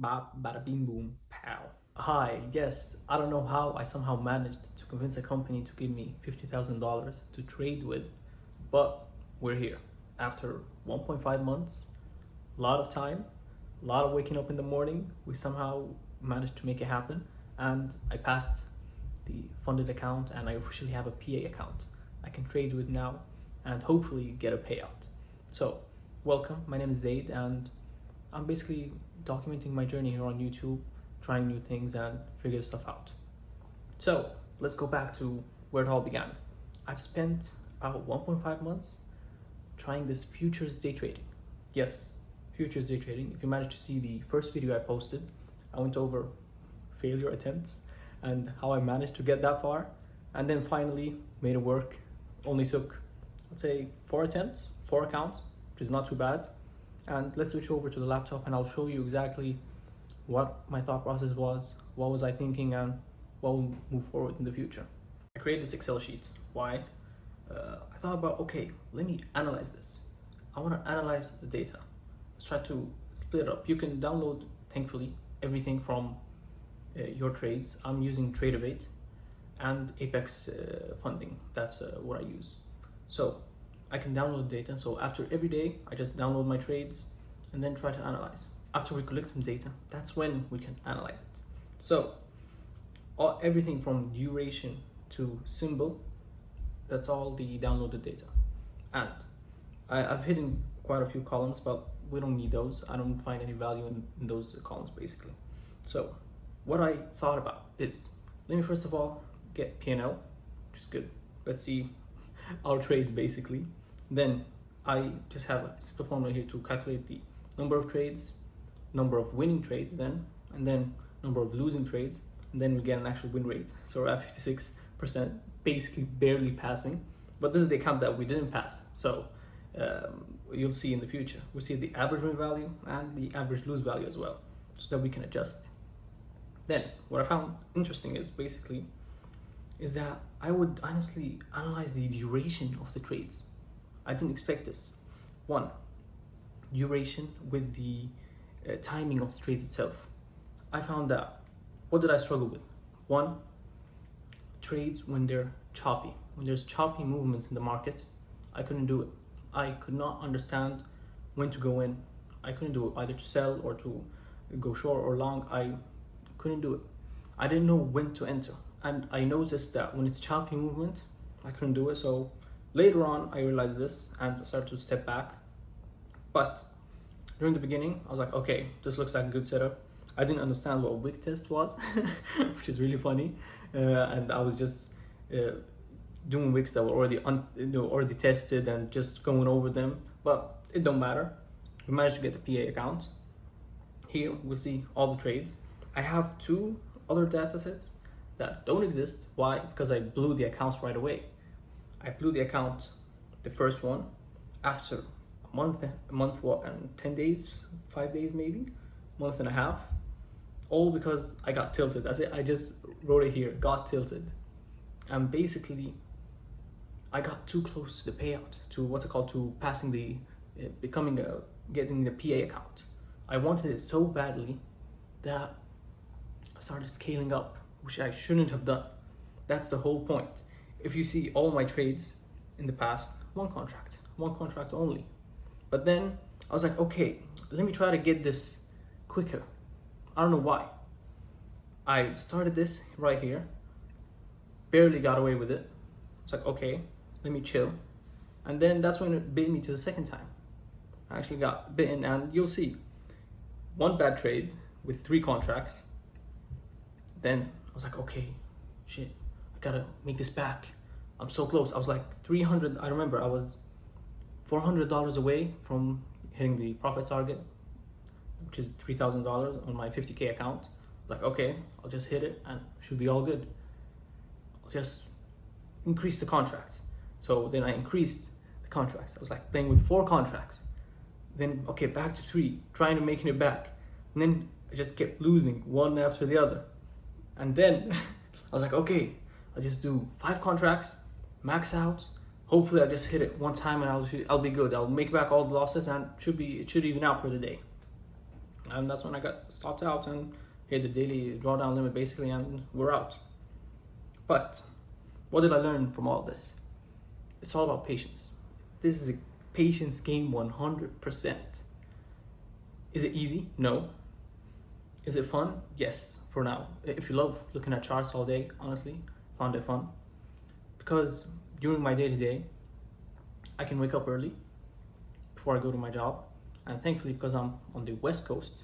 Bop, bada bing boom, pow. Hi, yes, I don't know how I somehow managed to convince a company to give me $50,000 to trade with, but we're here. After 1.5 months, a lot of time, a lot of waking up in the morning, we somehow managed to make it happen. And I passed the funded account and I officially have a PA account I can trade with now and hopefully get a payout. So, welcome, my name is Zaid and I'm basically documenting my journey here on YouTube, trying new things and figure stuff out. So let's go back to where it all began. I've spent about 1.5 months trying this futures day trading. Yes, futures day trading. If you managed to see the first video I posted, I went over failure attempts and how I managed to get that far, and then finally made it work. Only took, let's say, 4 attempts, 4 accounts, which is not too bad. And let's switch over to the laptop and I'll show you exactly what my thought process was, what was I thinking, and what will move forward in the future. I created this Excel sheet. Why? I thought about, okay, let me analyze this. I want to analyze the data. Let's try to split it up. You can download, thankfully, everything from your trades. I'm using Tradeovate and Apex Funding. That's what I use. So I can download data. So after every day, I just download my trades and then try to analyze. After we collect some data, that's when we can analyze it. So everything from duration to symbol, that's all the downloaded data. And I've hidden quite a few columns, but we don't need those. I don't find any value in those columns basically. So what I thought about is, let me first of all get P&L, which is good. Let's see our trades basically. Then I just have a simple formula here to calculate the number of trades, number of winning trades then, and then number of losing trades, and then we get an actual win rate. So we're at 56%, basically barely passing, but this is the account that we didn't pass. So you'll see in the future, we'll see the average win value and the average lose value as well, so that we can adjust. Then what I found interesting is that I would honestly analyze the duration of the trades. I didn't expect this. One, duration with the timing of the trades itself. I found that, what did I struggle with? One, trades when they're choppy. When there's choppy movements in the market, I couldn't do it. I could not understand when to go in. I couldn't do it either to sell or to go short or long. I couldn't do it. I didn't know when to enter. And I noticed that when it's choppy movement, I couldn't do it. So later on, I realized this and I started to step back. But during the beginning, I was like, okay, this looks like a good setup. I didn't understand what a wick test was, which is really funny. And I was just doing wicks that were already tested and just going over them. But it don't matter. We managed to get the PA account. Here, we'll see all the trades. I have 2 other data sets that don't exist. Why? Because I blew the accounts right away. I blew the account, the first one, after a month, what, and 10 days, 5 days maybe, month and a half, all because I got tilted. That's it. I just wrote it here, got tilted. And basically, I got too close to the payout, to what's it called, to passing the, getting the PA account. I wanted it so badly that I started scaling up, which I shouldn't have done. That's the whole point. If you see all my trades in the past, one contract only. But then I was like, okay, let me try to get this quicker. I don't know why. I started this right here, barely got away with it. It's like, okay, let me chill. And then that's when it bit me to the second time. I actually got bitten, and you'll see. One bad trade with 3 contracts. Then I was like, okay, shit, I gotta make this back. I'm so close. I was like 300, I remember I was $400 away from hitting the profit target, which is $3,000 on my 50K account. Like, okay, I'll just hit it and should be all good. I'll just increase the contracts. So then I increased the contracts. I was like playing with 4 contracts. Then, okay, back to 3, trying to make it back. And then I just kept losing one after the other. And then I was like, okay, I'll just do 5 contracts, max out. Hopefully I just hit it one time and I'll be good. I'll make back all the losses and it should even out for the day. And that's when I got stopped out and hit the daily drawdown limit basically, and we're out. But what did I learn from all this? It's all about patience. This is a patience game 100%. Is it easy? No. Is it fun? Yes, for now. If you love looking at charts all day, honestly, found it fun. Because during my day-to-day, I can wake up early before I go to my job. And thankfully, because I'm on the West Coast,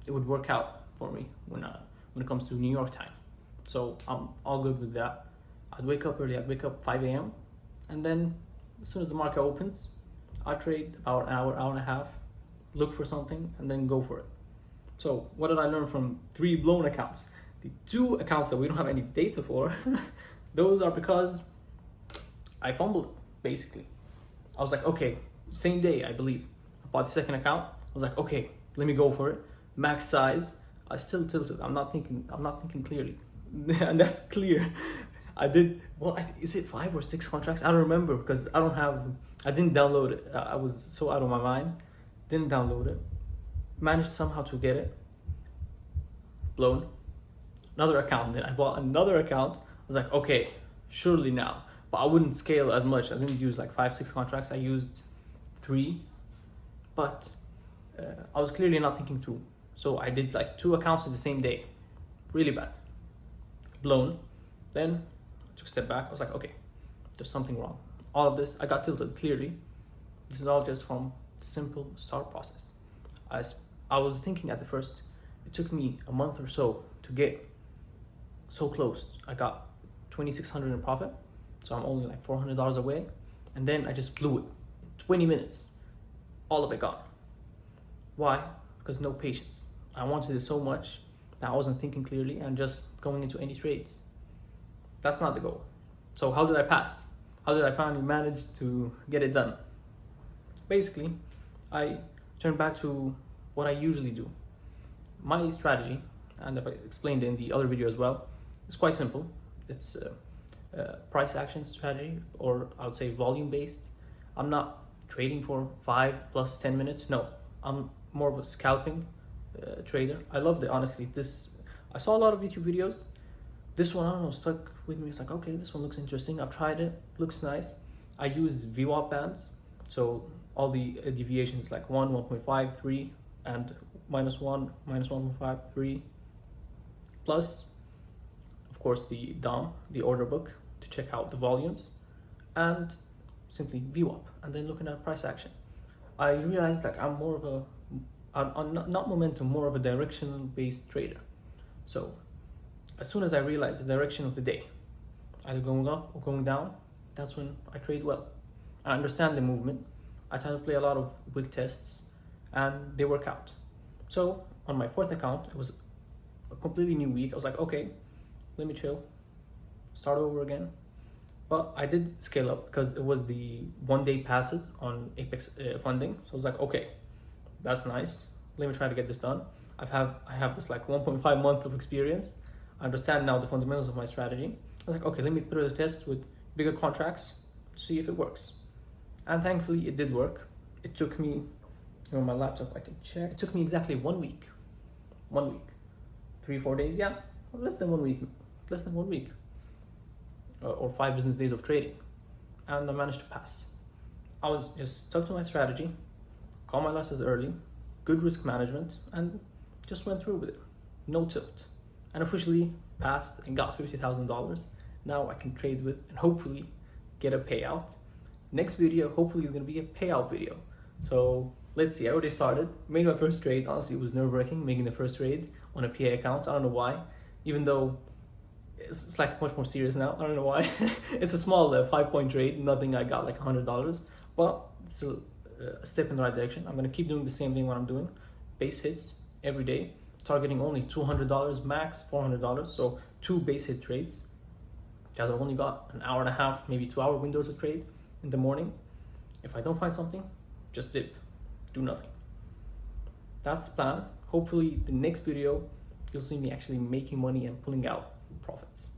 it would work out for me when it comes to New York time. So I'm all good with that. I'd wake up early, I'd wake up 5 a.m. And then as soon as the market opens, I trade about an hour, hour and a half, look for something, and then go for it. So what did I learn from 3 blown accounts? The 2 accounts that we don't have any data for, those are because I fumbled, basically. I was like, okay, same day, I believe. I bought the second account. I was like, okay, let me go for it. Max size. I still tilted. I'm not thinking clearly. And that's clear. I did, is it 5 or 6 contracts? I don't remember because I didn't download it. I was so out of my mind. Didn't download it. Managed somehow to get it. Blown. Another account. Then I bought another account. I was like, okay, surely now. But I wouldn't scale as much. I didn't use like 5, 6 contracts. I used 3. But I was clearly not thinking through. So I did like 2 accounts in the same day. Really bad. Blown. Then I took a step back. I was like, okay, there's something wrong. All of this, I got tilted clearly. This is all just from simple start process. I was thinking at the first, it took me a month or so to get so close. I got $2,600 in profit. So I'm only like $400 away. And then I just blew it. 20 minutes. All of it gone. Why? Because no patience. I wanted it so much that I wasn't thinking clearly and just going into any trades. That's not the goal. So how did I pass? How did I finally manage to get it done? Basically, I turned back to what I usually do. My strategy, and I've explained in the other video as well, is quite simple. It's a price action strategy, or I would say volume based. I'm not trading for 5 plus 10 minutes. No, I'm more of a scalping trader. I loved it, honestly. I saw a lot of YouTube videos. This one, I don't know, stuck with me. It's like, okay, this one looks interesting. I've tried it, looks nice. I use VWAP bands. So all the deviations like 1, 1.5, 3, and -1, -1.5, 3. Plus, of course, the DOM, the order book, to check out the volumes, and simply VWAP, and then looking at price action. I realized that I'm more of not momentum, more of a directional based trader. So as soon as I realize the direction of the day, either going up or going down, that's when I trade well. I understand the movement. I try to play a lot of wick tests, and they work out. So on my 4th account, it was a completely new week. I was like, okay, let me chill, start over again. But I did scale up because it was the 1-day passes on Apex funding. So I was like, okay, that's nice. Let me try to get this done. I have this like 1.5 month of experience. I understand now the fundamentals of my strategy. I was like, okay, let me put it to test with bigger contracts, see if it works. And thankfully it did work. It took me, on my laptop I can check. It took me exactly 1 week. 1 week. 3-4 days, yeah. Less than 1 week. Less than 1 week. Or 5 business days of trading. And I managed to pass. I was just stuck to my strategy, call my losses early, good risk management, and just went through with it. No tilt. And officially passed and got $50,000. Now I can trade with and hopefully get a payout. Next video, hopefully, is going to be a payout video. So let's see. I already started. Made my first trade. Honestly, it was nerve-wracking making the first trade on a PA account. I don't know why. Even though it's like much more serious now. I don't know why. It's a small 5-point trade. Nothing I got like $100. But it's still a step in the right direction. I'm going to keep doing the same thing what I'm doing. Base hits every day. Targeting only $200 max, $400. So 2 base hit trades. Because I've only got an hour and a half, maybe 2-hour windows to trade in the morning. If I don't find something, just dip. Do nothing. That's the plan. Hopefully the next video, you'll see me actually making money and pulling out profits.